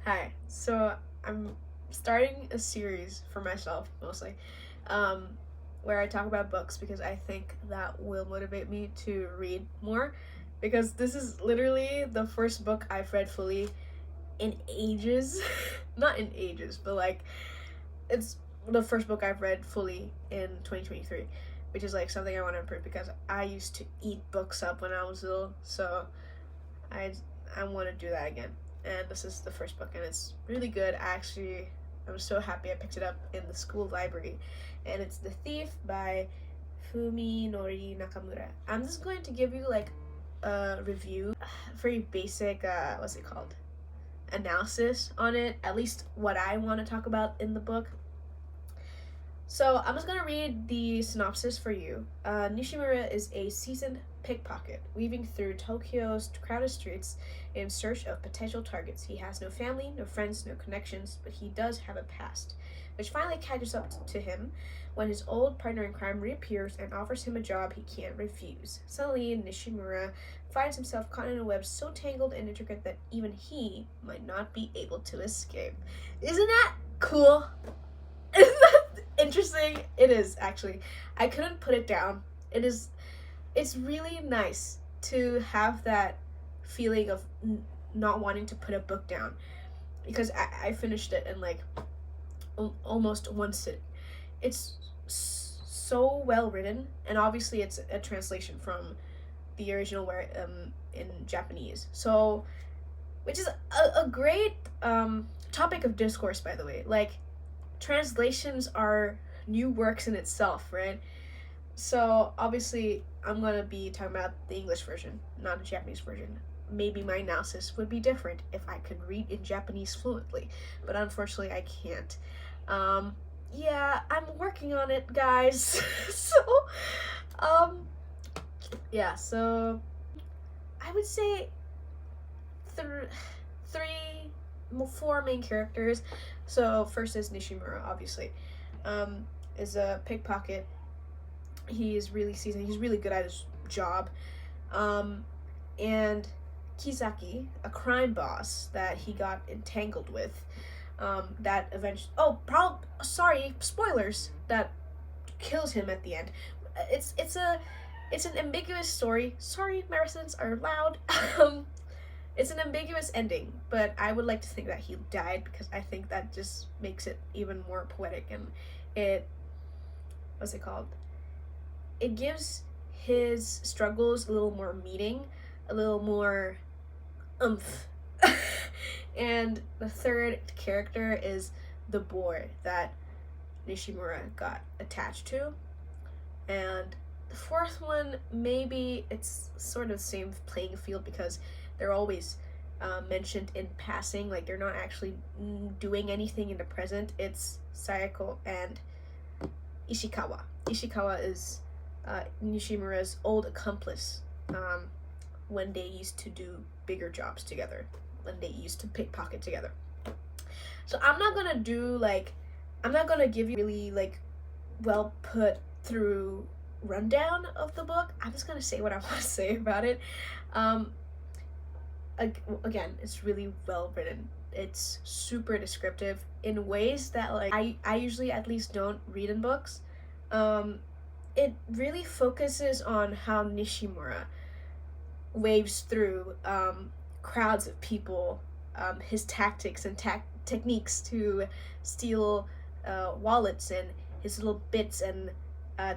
Hi. So I'm starting a series for myself mostly, um, where I talk about books because I think that will motivate me to read more. Because this is literally the first book I've read fully in ages. Not in ages, but like it's the first book I've read fully in 2023, which is like something I want to improve because I used to eat books up when I was little. So I I want to do that again. And this is the first book, and it's really good. I'm so happy I picked it up in the school library, and it's The Thief by Fuminori Nakamura. I'm just going to give you like a review, very basic. What's it called? Analysis on it. At least what I want to talk about in the book. So I'm just gonna read the synopsis for you. Nishimura is a seasoned pickpocket, weaving through Tokyo's crowded streets in search of potential targets. He has no family, no friends, no connections, but he does have a past, which finally catches up to him when his old partner in crime reappears and offers him a job he can't refuse. Suddenly, Nishimura finds himself caught in a web so tangled and intricate that even he might not be able to escape. Isn't that cool? Isn't that interesting? It is, actually. I couldn't put it down. It's really nice to have that feeling of not wanting to put a book down, because I finished it in like almost one sitting. It's so well written, and obviously it's a translation from the original where in Japanese. So, which is a great topic of discourse, by the way. Like, translations are new works in itself, right? So obviously I'm gonna be talking about the English version, not the Japanese version. Maybe my analysis would be different if I could read in Japanese fluently, but unfortunately I can't. Yeah, I'm working on it, guys. Um, yeah, so I would say three, four main characters. So first is Nishimura, obviously, is a pickpocket. He is really seasoned. He's really good at his job. And Kizaki, a crime boss that he got entangled with. That eventually, sorry, spoilers. That kills him at the end. It's an ambiguous story. Sorry, my residents are loud. It's an ambiguous ending, but I would like to think that he died because I think that just makes it even more poetic, and what's it called? It gives his struggles a little more meaning, a little more oomph. And the third character is the boy that Nishimura got attached to. And the fourth one, maybe it's sort of the same playing field because they're always mentioned in passing, like they're not actually doing anything in the present. It's Sayako and Ishikawa. Ishikawa is Nishimura's old accomplice when they used to do bigger jobs together, when they used to pickpocket together. So I'm not gonna give you really like well put through rundown of the book. I'm just gonna say what I want to say about it. Again, it's really well written. It's super descriptive in ways that like I usually at least don't read in books. It really focuses on how Nishimura waves through crowds of people, his tactics and techniques to steal wallets, and his little bits and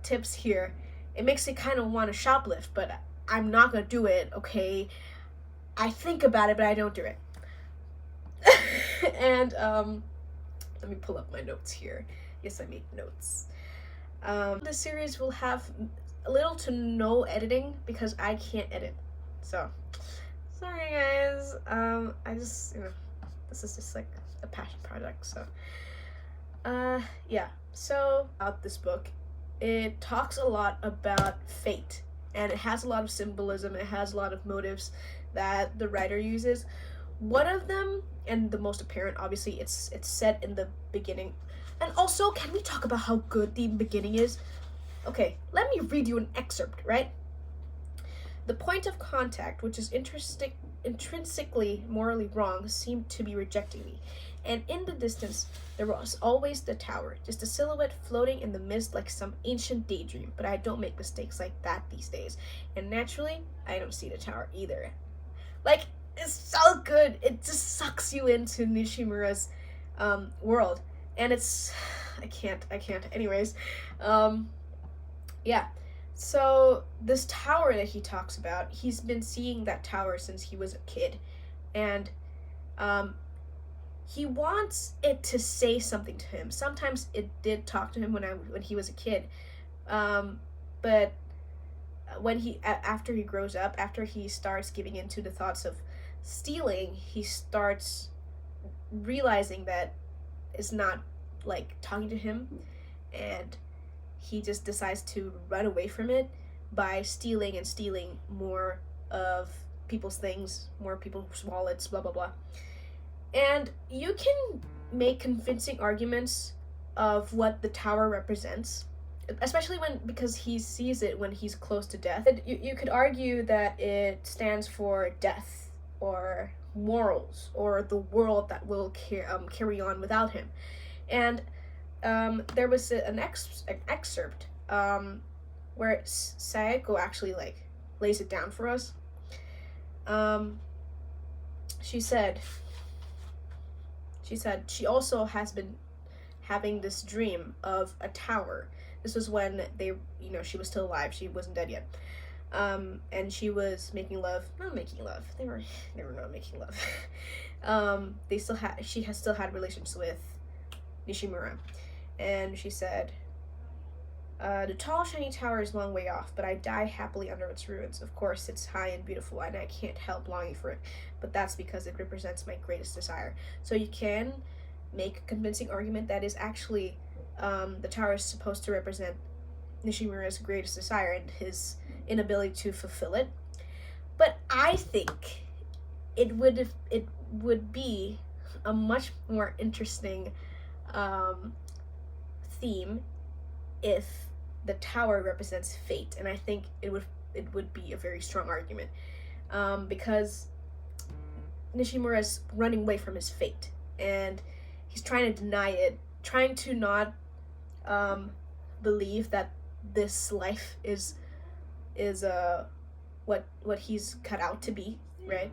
tips here. It makes it kind of want to shoplift, but I'm not gonna do it, okay? I think about it, but I don't do it. And let me pull up my notes here. Yes, I make notes. The series will have little to no editing because I can't edit. So, sorry guys. I just, this is just like a passion project. So, yeah. So, about this book, it talks a lot about fate, and it has a lot of symbolism. It has a lot of motives that the writer uses. One of them, and the most apparent, obviously, it's set in the beginning. And also, can we talk about how good the beginning is? Okay, let me read you an excerpt, right? The point of contact, which is intrinsically morally wrong seem to be rejecting me. And in the distance, there was always the tower, just a silhouette floating in the mist like some ancient daydream. But I don't make mistakes like that these days. And naturally, I don't see the tower either. Like, it's so good. It just sucks you into Nishimura's world. And it's, I can't. Anyways, yeah. So this tower that he talks about, he's been seeing that tower since he was a kid. And he wants it to say something to him. Sometimes it did talk to him when he was a kid. But when after he grows up, after he starts giving into the thoughts of stealing, he starts realizing that it's not like talking to him, and he just decides to run away from it by stealing more of people's things, more people's wallets, blah blah blah. And you can make convincing arguments of what the tower represents, especially because he sees it when he's close to death. You could argue that it stands for death, or morals, or the world that will carry on without him. And there was an excerpt where Sayako actually lays it down for us. She said she also has been having this dream of a tower. This was when she was still alive. She wasn't dead yet. And she was not making love. They were not making love. She has still had relations with Nishimura. And she said, the tall, shiny tower is a long way off, but I die happily under its ruins. Of course, it's high and beautiful, and I can't help longing for it, but that's because it represents my greatest desire. So you can make a convincing argument that is actually the tower is supposed to represent Nishimura's greatest desire and his inability to fulfill it. But I think it would be a much more interesting theme if the tower represents fate, and I think it would be a very strong argument, because Nishimura is running away from his fate, and he's trying to deny it, trying to not believe that this life is what he's cut out to be, right?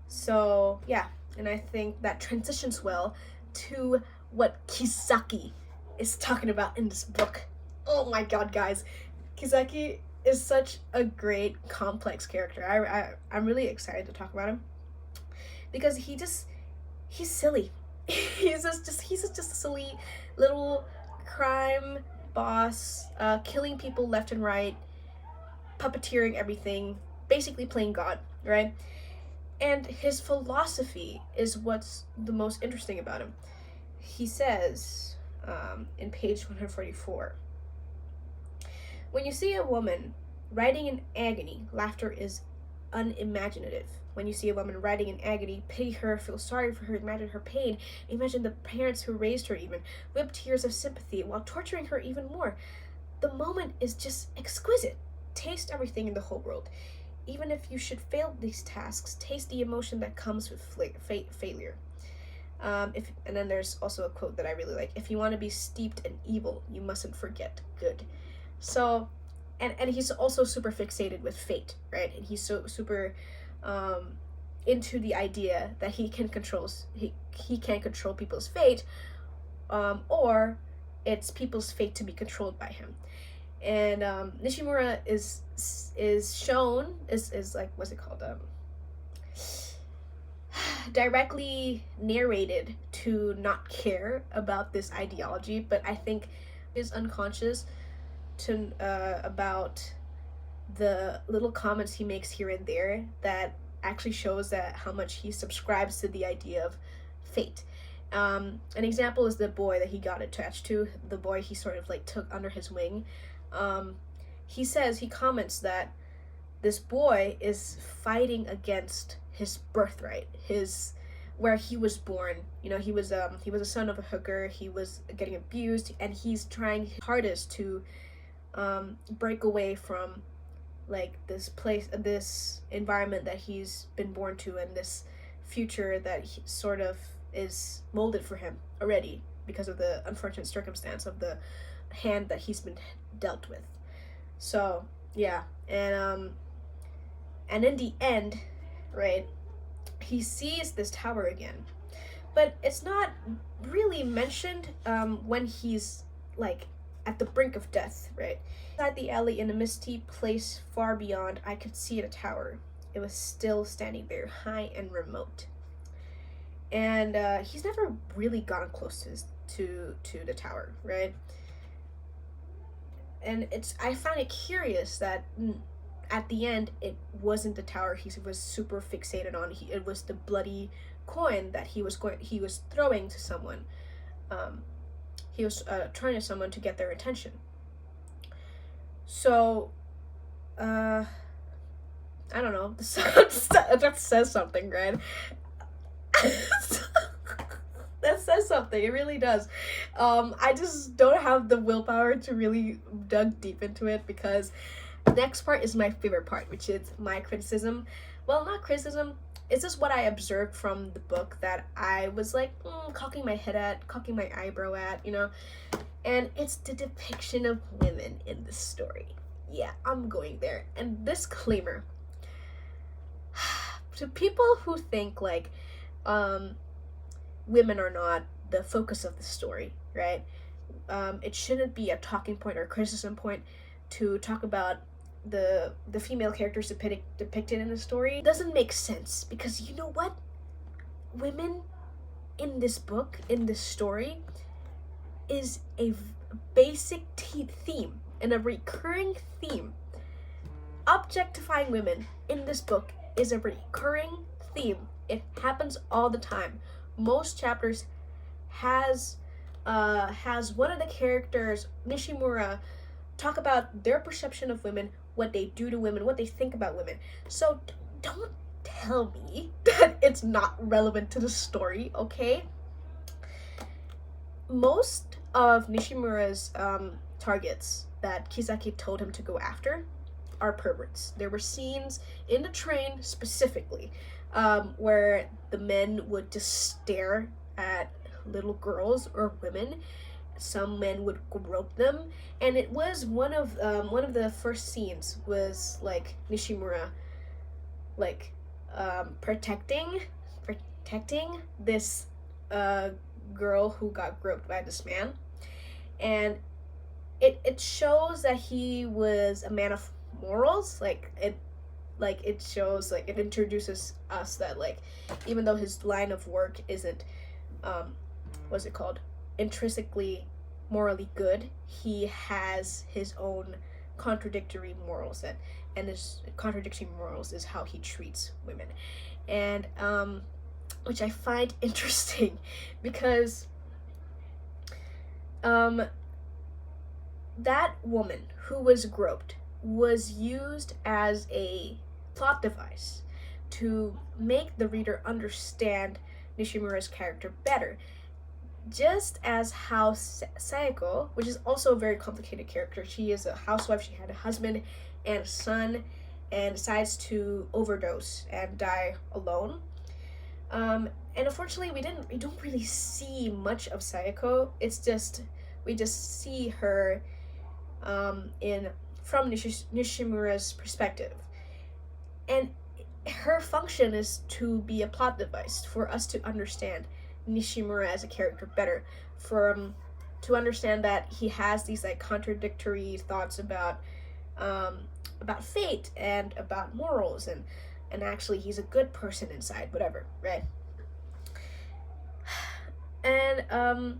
So yeah, and I think that transitions well to what Kisaki is talking about in this book. Oh my god, guys, Kisaki is such a great complex character. I'm really excited to talk about him because he's silly. he's just a silly little crime boss, killing people left and right, puppeteering everything, basically playing God, right? And his philosophy is what's the most interesting about him. He says in page 144, when you see a woman writing in agony, laughter is unimaginative. When you see a woman writing in agony, pity her, feel sorry for her, imagine her pain, imagine the parents who raised her even, weep tears of sympathy while torturing her even more. The moment is just exquisite. Taste everything in the whole world. Even if you should fail these tasks, taste the emotion that comes with failure. And then there's also a quote that I really like. If you want to be steeped in evil, you mustn't forget good. So, and he's also super fixated with fate, right? And he's so super into the idea that he can control people's fate, or it's people's fate to be controlled by him. And Nishimura is like, what's it called? Directly narrated to not care about this ideology, but I think is unconscious to about the little comments he makes here and there that actually shows that how much he subscribes to the idea of fate. An example is the boy that he got attached to, the boy he sort of like took under his wing. He comments that this boy is fighting against his birthright, where he was born. He was a son of a hooker. He was getting abused, and he's trying his hardest to break away from like this place, this environment that he's been born to, and this future that he sort of is molded for him already because of the unfortunate circumstance of the hand that he's been dealt with. So yeah, and in the end, right, he sees this tower again, but it's not really mentioned when he's like at the brink of death, right? Inside the alley in a misty place far beyond, I could see the tower. It was still standing there, high and remote. And he's never really gotten close to the tower, right? And I found it curious that at the end it wasn't the tower he was super fixated on. It was the bloody coin that he was throwing to someone. He was trying to someone to get their attention. So I don't know. That says something, right? That says something. It really does. I just don't have the willpower to really dug deep into it, because the next part is my favorite part, which is my criticism. Well, not criticism. It's just what I observed from the book that I was like cocking my head at, cocking my eyebrow at, you know. And it's the depiction of women in this story. Yeah, I'm going there. And disclaimer. To people who think like women are not the focus of the story, right? It shouldn't be a talking point or criticism point to talk about the female characters depicted in the story. It doesn't make sense, because you know what? Women in this book, in this story, is a basic theme and a recurring theme. Objectifying women in this book is a recurring theme. It happens all the time. Most chapters has one of the characters, Nishimura, talk about their perception of women, what they do to women, what they think about women. So don't tell me that it's not relevant to the story, okay? Most of Nishimura's targets that Kisaki told him to go after are perverts. There were scenes in the train specifically where the men would just stare at little girls or women. Some men would grope them, and it was one of the first scenes was like Nishimura like protecting this girl who got groped by this man, and it shows that he was a man of morals. It shows, like, it introduces us that, like, even though his line of work isn't what's it called, intrinsically morally good, he has his own contradictory morals, and his contradictory morals is how he treats women. And which I find interesting, because that woman who was groped was used as a plot device to make the reader understand Nishimura's character better. Just as how Sayako, which is also a very complicated character, she is a housewife, she had a husband and a son, and decides to overdose and die alone. And unfortunately, we don't really see much of Sayako. It's just, we just see her from Nishimura's perspective. And her function is to be a plot device for us to understand Nishimura as a character better, to understand that he has these like contradictory thoughts about fate and about morals, and actually he's a good person inside, whatever, right? And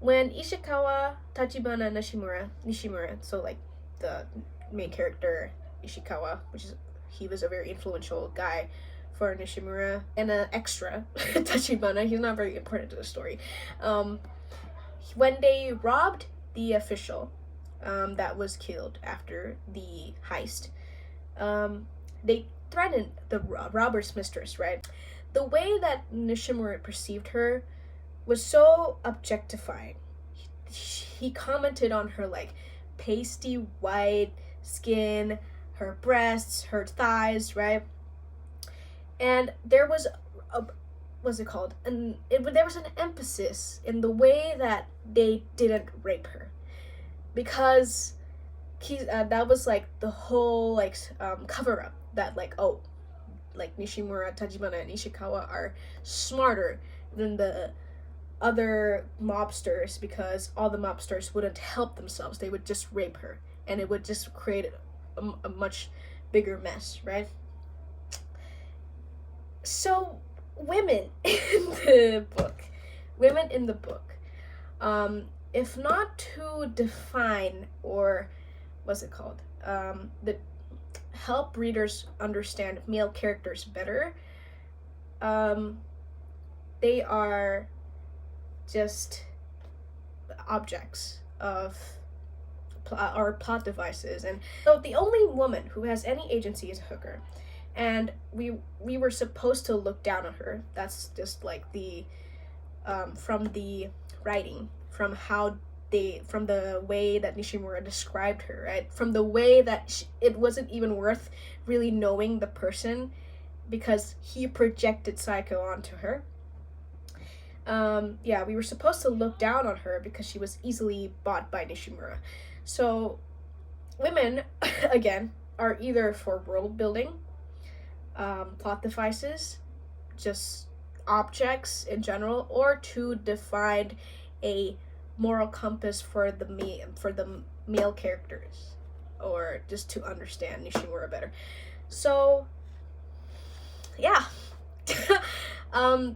when Ishikawa, Tachibana, Nishimura, so like the main character Ishikawa, he was a very influential guy for Nishimura, and an extra, Tachibana, he's not very important to the story. When they robbed the official that was killed after the heist, they threatened the robber's mistress, right? The way that Nishimura perceived her was so objectifying. He commented on her like pasty white skin, her breasts, her thighs, right? And there was a, what's it called? There was an emphasis in the way that they didn't rape her, because that was like the whole like cover up that like, oh, like Nishimura, Tajibana, and Ishikawa are smarter than the other mobsters, because all the mobsters wouldn't help themselves. They would just rape her, and it would just create a much bigger mess, right? So women women in the book, if not to define, or what's it called, the help readers understand male characters better, they are just objects of or plot devices. And so the only woman who has any agency is a hooker, and we were supposed to look down on her. That's just like the from the writing, from the way that Nishimura described her, right? From the way that it wasn't even worth really knowing the person, because he projected Psycho onto her. Yeah, we were supposed to look down on her because she was easily bought by Nishimura. So women, again, are either for world building, plot devices, just objects in general, or to define a moral compass for the male characters, or just to understand Nishimura better. So yeah.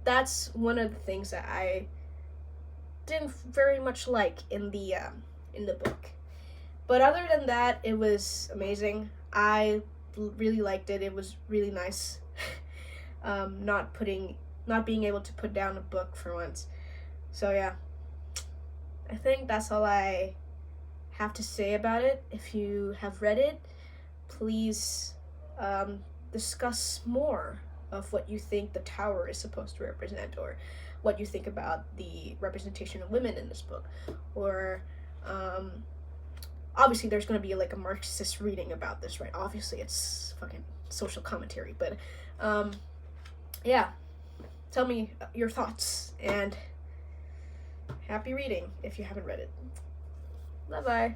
That's one of the things that I didn't very much like in the book. But other than that, it was amazing. I really liked it. It was really nice. Not being able to put down a book for once. So yeah, I think that's all I have to say about it. If you have read it, please discuss more of what you think the tower is supposed to represent, or what you think about the representation of women in this book, or obviously there's going to be like a Marxist reading about this, right? Obviously it's fucking social commentary, but yeah, tell me your thoughts, and happy reading if you haven't read it. Bye bye.